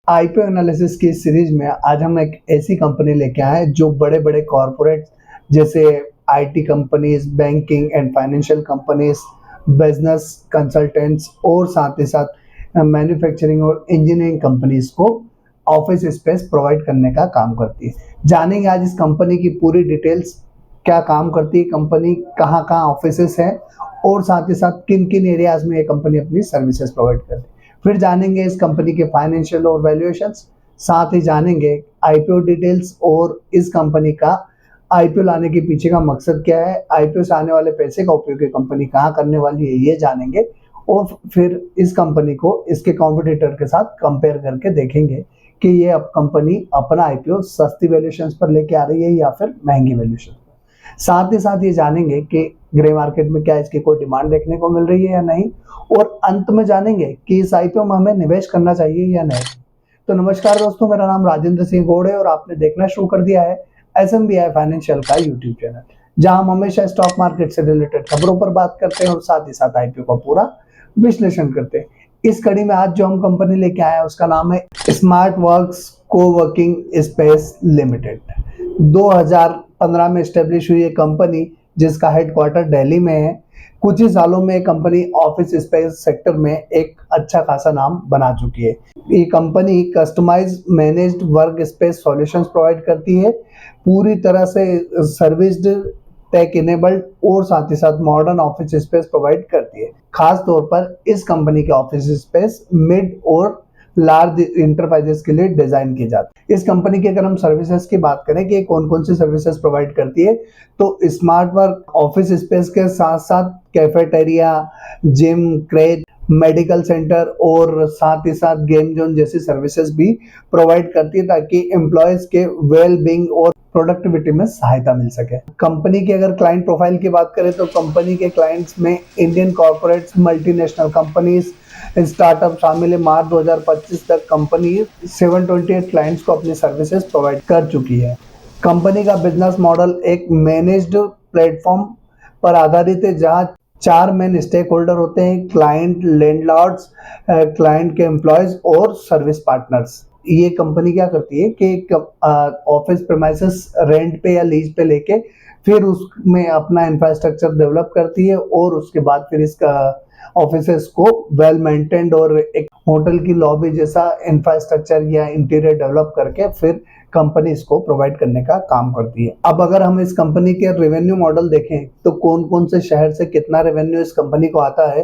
IPO analysis की series में आज हम एक ऐसी कंपनी लेके आए हैं जो बड़े बड़े कॉरपोरेट जैसे IT companies, banking and financial companies, business consultants और साथ ही साथ मैन्युफैक्चरिंग और इंजीनियरिंग कंपनीज को ऑफिस स्पेस प्रोवाइड करने का काम करती है। जानेंगे आज इस कंपनी की पूरी डिटेल्स, क्या काम करती है कंपनी, कहाँ कहाँ ऑफिसेस हैं और साथ ही साथ किन किन एरियाज में ये कंपनी अपनी सर्विसेज प्रोवाइड करती है। फिर जानेंगे इस कंपनी के फाइनेंशियल और वैल्यूएशंस, साथ ही जानेंगे आईपीओ डिटेल्स और इस कंपनी का आईपीओ लाने के पीछे का मकसद क्या है, आईपीओ से आने वाले पैसे का उपयोग ये कंपनी कहाँ करने वाली है ये जानेंगे। और फिर इस कंपनी को इसके कॉम्पिटिटर के साथ कंपेयर करके देखेंगे कि ये अब कंपनी अपना आईपीओ सस्ती वैल्यूएशंस पर लेके आ रही है या फिर महंगी वैल्यूएशन पर। साथ ही साथ ये जानेंगे कि ग्रे मार्केट में क्या इसकी कोई डिमांड देखने को मिल रही है या नहीं, और अंत में जानेंगे कि इस आईपीओ में हमें निवेश करना चाहिए या नहीं। तो नमस्कार दोस्तों, मेरा नाम राजेंद्र सिंह गौड़ है और आपने देखना शुरू कर दिया है एसएमबीआई फाइनेंशियल का यूट्यूब चैनल, जहां हम हमेशा स्टॉक मार्केट से रिलेटेड खबरों पर बात करते हैं और साथ ही साथ आईपीओ का पूरा विश्लेषण करते हैं। इस कड़ी में आज जो हम कंपनी लेके आए हैं उसका नाम है smart works coworking space limited. 2015 में स्टेब्लिश हुई ये कंपनी, जिसका हेडक्वार्टर दिल्ली में है। कुछ ही सालों में कंपनी ऑफिस स्पेस सेक्टर में एक अच्छा खासा नाम बना चुकी है। ये company customise managed work space solutions provide करती है, पूरी तरह से सर्विस्ड, टेक इनेबल्ड और साथ ही साथ मॉडर्न ऑफिस स्पेस प्रोवाइड करती है। खास तौर पर इस कंपनी के ऑफिस स्पेस मिड और लार्ज इंटरप्राइजेस के लिए डिजाइन की जाती है। इस कंपनी की अगर हम सर्विसेज की बात करें कि कौन कौन सी सर्विसेज प्रोवाइड करती है, तो स्मार्ट वर्क ऑफिस स्पेस के साथ साथ cafeteria, gym, creche, medical centre और साथ ही साथ गेम जोन जैसी सर्विसेज भी प्रोवाइड करती है, ताकि एम्प्लॉयज के वेल बीइंग और प्रोडक्टिविटी में सहायता मिल सके। कंपनी की अगर क्लाइंट प्रोफाइल की बात करें तो कंपनी के क्लाइंट्स में Indian corporates, multinational companies, startup शामिल है। मार्च 2025 तक कंपनी 728 क्लाइंट्स को अपनी सर्विसेज प्रोवाइड कर चुकी है। कंपनी का बिजनेस मॉडल एक मैनेज्ड प्लेटफॉर्म पर आधारित है, जहां 4 मेन स्टेक होल्डर होते हैं: क्लाइंट, लैंडलॉर्ड्स, क्लाइंट के एम्प्लॉयज और सर्विस पार्टनर्स। ये कंपनी क्या करती है कि ऑफिस प्रेमाइसेस रेंट पे या लीज पे लेके फिर उसमें अपना इंफ्रास्ट्रक्चर डेवलप करती है और उसके बाद फिर इसका ऑफिसेस को वेल मेंटेन्ड और एक होटल की लॉबी जैसा इंफ्रास्ट्रक्चर या इंटीरियर डेवलप करके फिर कंपनी इसको प्रोवाइड करने का काम करती है। अब अगर हम इस कंपनी के रेवेन्यू मॉडल देखें तो कौन कौन से शहर से कितना रेवेन्यू इस कंपनी को आता है,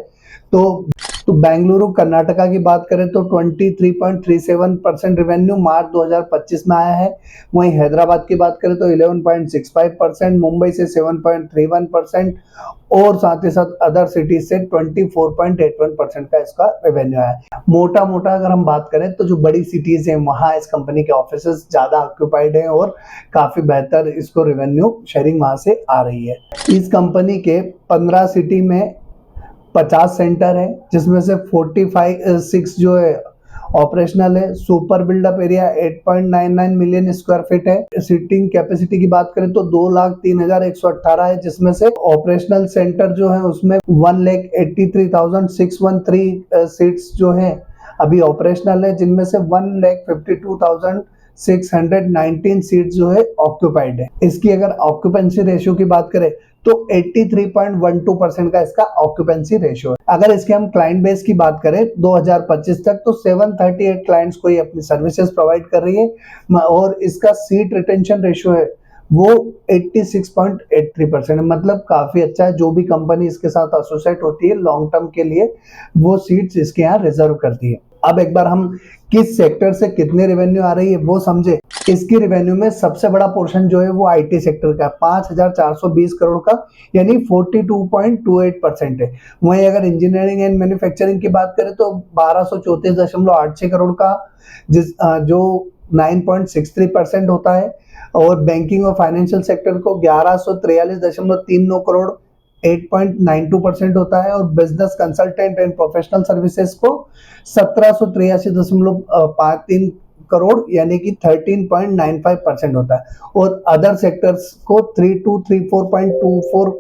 तो बेंगलुरु कर्नाटका की बात करें तो 23.37% रेवेन्यू मार्च 2025 में आया है। वहीं हैदराबाद की बात करें तो 11.65%, मुंबई से 7.31% और साथ ही साथ अदर सिटीज से 24.81% का इसका रेवेन्यू है। मोटा मोटा अगर हम बात करें तो जो बड़ी सिटीज हैं वहां इस कंपनी के ऑफिसेस ज्यादा ऑक्यूपाइड हैं और काफी बेहतर इसको रेवेन्यू शेयरिंग वहां से आ रही है। इस कंपनी के 15 सिटी में 50 सेंटर है, जिसमें से 45 जो है ऑपरेशनल है। Super build up area 8.99 million square feet है। सीटिंग कैपेसिटी की बात करें तो 2,03,118 है, जिसमें से ऑपरेशनल सेंटर जो है उसमें 1,83,613 सीट्स जो है अभी ऑपरेशनल है, जिनमें से 1,52,619 सीट जो है ऑक्यूपाइड है। इसकी अगर ऑक्यूपेंसी रेशियो की बात करें तो 83.12% का इसका ऑक्यूपेंसी रेशियो है। अगर इसके हम क्लाइंट बेस की बात करें 2025 तक तो 738 क्लाइंट्स को ये अपनी सर्विसेज प्रोवाइड कर रही है और इसका सीट रिटेंशन रेशियो है वो 86.83% है, मतलब काफी अच्छा है। जो भी कंपनी इसके साथ एसोसिएट होती है लॉन्ग टर्म के लिए वो सीट्स इसके यहाँ रिजर्व करती है। अब एक बार हम किस सेक्टर से कितने रेवेन्यू आ रही है वो समझे। इसकी रेवेन्यू में सबसे बड़ा पोर्शन जो है वो आईटी सेक्टर का 5,420 करोड़ का, यानी 42.28% है। वहीं अगर इंजीनियरिंग एंड मैन्युफैक्चरिंग की बात करें तो 1234.86 करोड़ का, जो 9.63% होता है। और बैंकिंग और फाइनेंशियल सेक्टर को 1143.39 करोड़ 8.92% होता है। और business consultant and professional services को 1783.53 करोड़ यानी कि 13.95% होता है। और अदर सेक्टर्स को 3234.24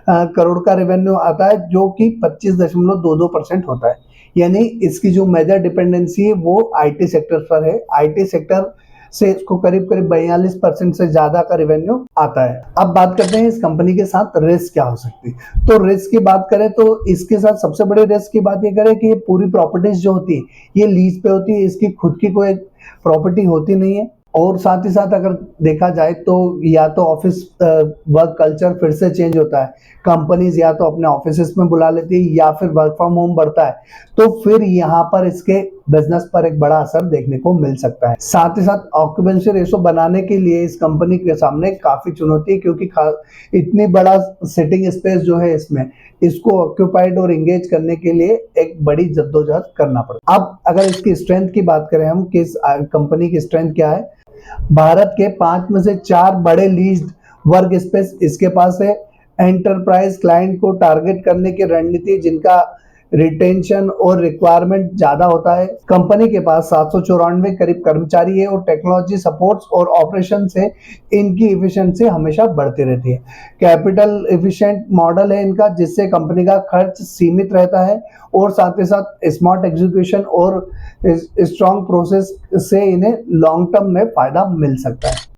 करोड़ का रेवेन्यू आता है, जो कि 25.22% होता है। यानी इसकी जो मेजर डिपेंडेंसी है वो आईटी सेक्टर पर है। आईटी सेक्टर से इसको करीब करीब 42% से ज्यादा का रेवेन्यू आता है। अब बात करते हैं इस कंपनी के साथ रिस्क क्या हो सकती है। तो रिस्क की बात करें तो इसके साथ सबसे बड़े रिस्क की बात ये करें कि ये पूरी प्रॉपर्टीज जो होती है ये लीज पे होती है, इसकी खुद की कोई प्रॉपर्टी होती नहीं है। और साथ ही साथ अगर देखा जाए तो या तो ऑफिस वर्क कल्चर फिर से चेंज होता है, कंपनीज या तो अपने ऑफिस में बुला लेती है या फिर वर्क फ्रॉम होम बढ़ता है, तो फिर यहाँ पर इसके बिजनेस पर एक बड़ा असर देखने को मिल सकता है। साथ ही साथ ऑक्यूपेंसी रेशो बनाने के लिए इस कंपनी के सामने काफी चुनौती है, क्योंकि इतनी बड़ा सिटिंग स्पेस जो है इसमें, इसको ऑक्यूपाइड और एंगेज करने के लिए एक बड़ी जद्दोजहद करना पड़ता है। अब अगर इसकी स्ट्रेंथ की बात करें हम कि इस कंपनी की स्ट्रेंथ क्या है, भारत के 5 में से 4 बड़े लीज्ड वर्क स्पेस इसके पास है। एंटरप्राइज क्लाइंट को टारगेट करने की रणनीति जिनका रिटेंशन और रिक्वायरमेंट ज्यादा होता है। कंपनी के पास 794 करीब कर्मचारी है और टेक्नोलॉजी सपोर्ट्स और ऑपरेशन से इनकी इफिशिएंसी हमेशा बढ़ती रहती है। कैपिटल एफिशिएंट मॉडल है इनका, जिससे कंपनी का खर्च सीमित रहता है और साथ ही साथ स्मार्ट एग्जीक्यूशन और स्ट्रॉन्ग प्रोसेस से इन्हें लॉन्ग टर्म में फायदा मिल सकता है।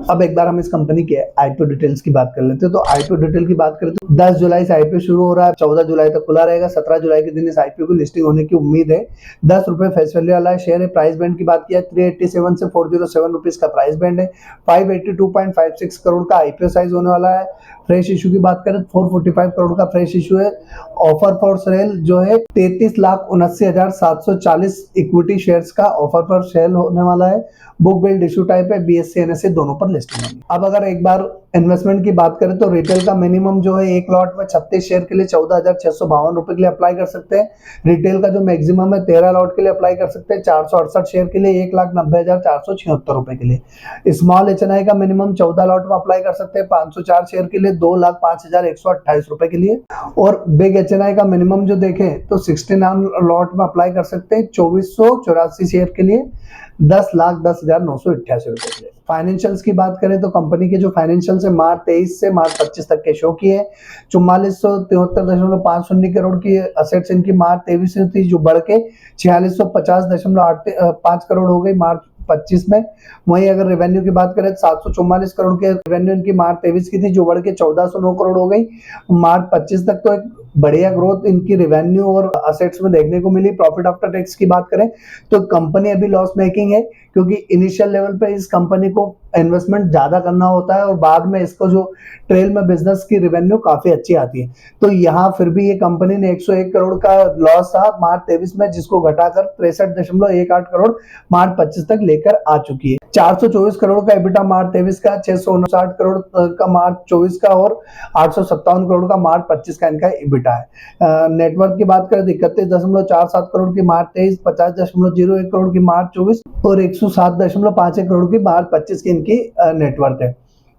अब एक बार हम इस कंपनी के आईपीओ डिटेल्स की बात कर लेते हैं। तो आईपीओ डिटेल की बात करें तो 10 जुलाई से आईपीओ शुरू हो रहा है, 14 जुलाई तक खुला रहेगा। 17 जुलाई के दिन इस आईपीओ की लिस्टिंग होने की उम्मीद है। 10 रुपए फेस वैल्यू वाला है शेयर है। प्राइस बैंड की बात किया 387 से 407 रुपीज का प्राइस बैंड है। 582.56 करोड़ का आईपीओ साइज होने वाला है। फ्रेश इशू की बात करें 445 करोड़ का फ्रेश इशू है। ऑफर फॉर सेल जो है 33,79,740 इक्विटी शेयर्स का ऑफर पर सेल होने वाला है। बुक बिल्ड इशू टाइप है, बीएससी एनएससी दोनों पर लिस्टिंग होगी। अब अगर एक बार इन्वेस्टमेंट की बात करें तो रिटेल का मिनिमम जो है एक लॉट में 36 शेयर के लिए 14,652 रुपए के लिए अप्लाई कर सकते हैं। रिटेल का जो मैक्सिमम है 13 लॉट के लिए अप्लाई कर सकते हैं, 468 शेयर के लिए 1,90,476 रुपए के लिए। स्मॉल एचएनआई का मिनिमम 14 लॉट में अप्लाई कर सकते हैं, 504 शेयर के लिए 2,05,128 रुपए के लिए। और बिग एचएनआई का मिनिमम जो देखें तो 69 लॉट में अप्लाई कर सकते हैं, 2,484 शेयर के लिए 10,10,988 रुपए के लिए। फाइनेंशियल्स की बात करें तो कंपनी के जो फाइनेंशियल्स है मार्च 23 से मार्च 25 तक के शो किए। 4473.50 करोड़ की असेट्स इनकी मार्च 23 से थी, जो बढ़ के 4650.85 करोड़ हो गई मार्च 25 में। वहीं अगर रेवेन्यू की बात करें 744 करोड़ के रेवेन्यू इनकी मार्च 23 की थी, जो बढ़ के 1409 करोड़ हो गई मार्च 25 तक। तो एक बढ़िया ग्रोथ इनकी रेवेन्यू और असेट्स में देखने को मिली। प्रॉफिट आफ्टर टैक्स की बात करें तो कंपनी अभी लॉस मेकिंग है, क्योंकि इनिशियल लेवल पे इस कंपनी को इन्वेस्टमेंट ज्यादा करना होता है और बाद में इसको जो ट्रेल में बिजनेस की रेवेन्यू काफी अच्छी आती है। तो यहाँ फिर भी ये कंपनी ने 101 करोड़ का लॉस था मार्च 23 में, जिसको घटाकर 63.18 करोड़ मार्च 25 तक लेकर आ चुकी है। 424 करोड़ का एबिटा मार्च 23 का, 659 करोड़ का मार्च 24 का और 857 करोड़ का मार्च 25 का इनका एबिटा है। नेटवर्क की बात करें 31.47 करोड़ की मार्च 23, 50.01 करोड़ की मार्च 24 और 107.51 करोड़ की मार्च 25 की इनकी नेटवर्क है।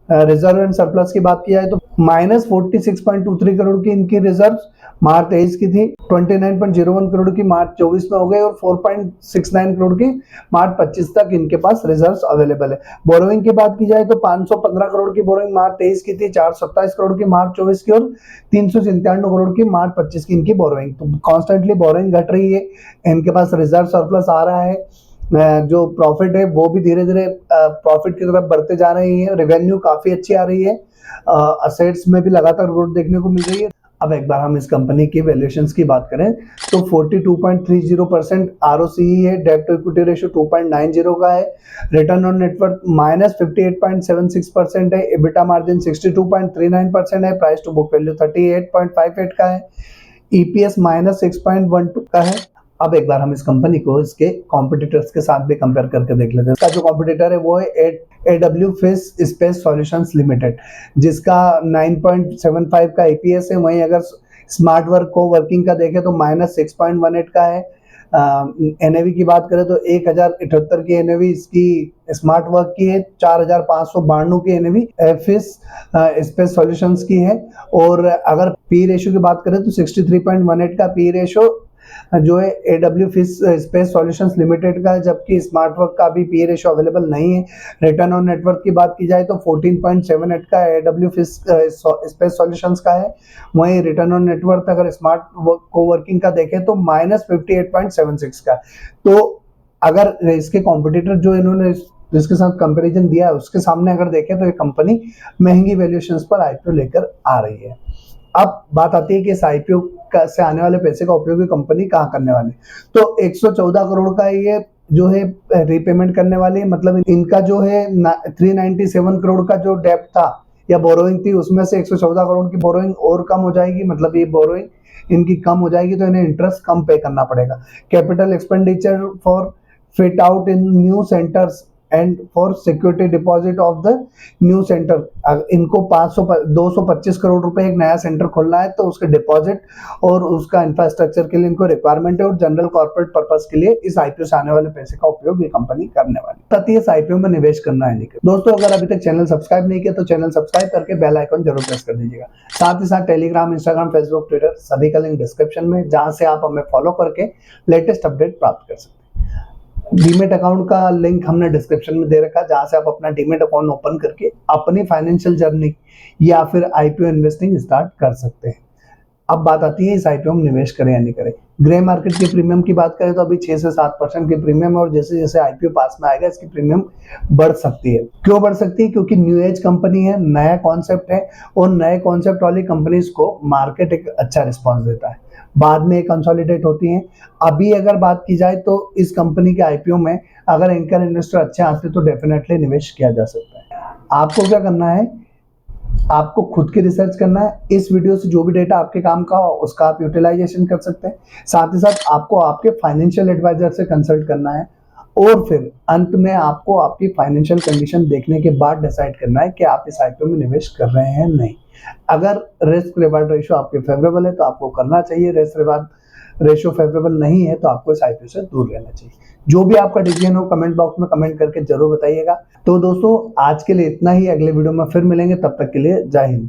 रिजर्व एंड सरप्लस की बात की जाए तो -46.23 करोड़ की इनकी रिजर्व मार्च 23 की थी, 29.01 करोड़ की मार्च 24 में हो गई और 4.69 करोड़ की मार्च 25 तक इनके पास रिजर्व्स अवेलेबल है। बोरोइंग की बात की जाए तो 515 करोड़ की बोरोइंग मार्च 23 की थी, 427 करोड़ की मार्च 24 की और 397 करोड़ की मार्च 25 की इनकी बोरोइंग। तो कॉन्स्टेंटली बोरोइंग घट रही है, इनके पास रिजर्व सरप्लस आ रहा है। जो प्रॉफिट है वो भी धीरे धीरे प्रॉफिट की तरफ बढ़ते जा रही है। रेवेन्यू काफी अच्छी आ रही है, असेट्स में भी लगातार ग्रोथ देखने को मिल रही है। अब एक बार हम इस कंपनी की वैल्यूएशंस की बात करें तो 42.30% ROCE है, डेब्ट टू इक्विटी रेशियो 2.90 का है, रिटर्न ऑन नेटवर्थ -58.76% है, एबिटा मार्जिन 62.39% है, प्राइस टू बुक वैल्यू 38.58 का है, EPS -6.12 का है। अब एक बार हम इस कंपनी को इसके कॉम्पिटिटर्स के साथ भी कंपेयर करके देख लेते हैं। इसका जो कॉम्पिटिटर है वो है AW fish space solutions limited, जिसका 9.75 का EPS है। वहीं अगर स्मार्ट वर्क को वर्किंग का देखें तो -6.18 का है। NAV की बात करें तो 1078 की NAV इसकी स्मार्ट वर्क की है, 4592 की NAV फिश स्पेस सॉल्यूशंस की है। और अगर पी रेशियो की बात करें तो 63.18 का पी रेशियो जो है AW स्पेस सॉल्यूशंस लिमिटेड का है, जबकि स्मार्टवर्क का अभी पी रेशियो अवेलेबल नहीं है। रिटर्न ऑन नेटवर्थ की बात की जाए तो 14.78 का AW स्पेस सॉल्यूशंस का है। वहीं रिटर्न ऑन नेटवर्थ अगर स्मार्ट कोवर्किंग का देखें तो -58.76 का। तो अगर इसके कॉम्पिटिटर जो इन्होंने जिसके साथ कंपैरिजन दिया है उसके सामने अगर देखें तो ये कंपनी महंगी वैल्यूएशंस पर आईपीओ लेकर आ रही है। अब बात आती है कि इस आईपीओ से आने वाले पैसे का उपयोग कंपनी कहाँ करने वाली, तो 114 करोड़ का ये जो है रीपेमेंट करने वाली है। मतलब इनका जो है 397 करोड़ का जो डेब्ट था या बोरोइंग थी उसमें से 114 करोड़ की बोरोइंग और कम हो जाएगी। मतलब ये बोरोइंग इनकी कम हो जाएगी तो इन्हें इंटरेस्ट कम पे करना पड़ेगा। Capital expenditure for fit out in new centres and for security deposit of the new centre, इनको 225 करोड़ रुपए एक नया सेंटर खोलना है तो उसके डिपॉजिट और उसका इंफ्रास्ट्रक्चर के लिए इनको रिक्वायरमेंट है और जनरल कॉर्पोरेट पर्पस के लिए इस आईपीओ से आने वाले पैसे का उपयोग ये कंपनी करने वाली है। तथा इस आईपीओ में निवेश करना है नहीं। दोस्तों अगर अभी तक चैनल सब्सक्राइब नहीं किया तो चैनल सब्सक्राइब करके बेल आइकन जरूर प्रेस कर दीजिएगा। साथ ही साथ टेलीग्राम, इंस्टाग्राम, फेसबुक, ट्विटर सभी का लिंक डिस्क्रिप्शन में, जहां से आप हमें फॉलो करके लेटेस्ट अपडेट प्राप्त कर सकते हैं। डीमेट अकाउंट का लिंक हमने डिस्क्रिप्शन में दे रखा है, जहां से आप अपना डीमेट अकाउंट ओपन करके अपनी फाइनेंशियल जर्नी या फिर आईपीओ इन्वेस्टिंग स्टार्ट कर सकते हैं। अब बात आती है इस आईपीओ में निवेश करें या नहीं करें। ग्रे मार्केट के प्रीमियम की बात करें तो अभी 6 से 7% की प्रीमियम है और जैसे जैसे आईपीओ पास में आएगा इसकी प्रीमियम बढ़ सकती है। क्यों बढ़ सकती है? क्योंकि न्यू एज कंपनी है, नया कॉन्सेप्ट है और नए कॉन्सेप्ट वाली कंपनीज को मार्केट एक अच्छा रिस्पॉन्स देता है, बाद में कंसोलिडेट होती हैं। अभी अगर बात की जाए तो इस कंपनी के आईपीओ में अगर एंकर इन्वेस्टर अच्छे आते तो डेफिनेटली निवेश किया जा सकता है। आपको क्या करना है, आपको खुद की रिसर्च करना है। इस वीडियो से जो भी डेटा आपके काम का हो उसका आप यूटिलाइजेशन कर सकते हैं। साथ ही साथ आपको आपके फाइनेंशियल एडवाइजर से कंसल्ट करना है और फिर अंत में आपको आपकी फाइनेंशियल कंडीशन देखने के बाद डिसाइड करना है कि आप इस आईपीओ में निवेश कर रहे हैं नहीं। अगर रिस्क रिवार्ड रेशियो आपके फेवरेबल है तो आपको करना चाहिए, रिस्क रिवार्ड रेशियो फेवरेबल नहीं है तो आपको इस आईपीओ से दूर रहना चाहिए। जो भी आपका डिसीजन हो कमेंट बॉक्स में कमेंट करके जरूर बताइएगा। तो दोस्तों आज के लिए इतना ही, अगले वीडियो में फिर मिलेंगे, तब तक के लिए जय हिंद।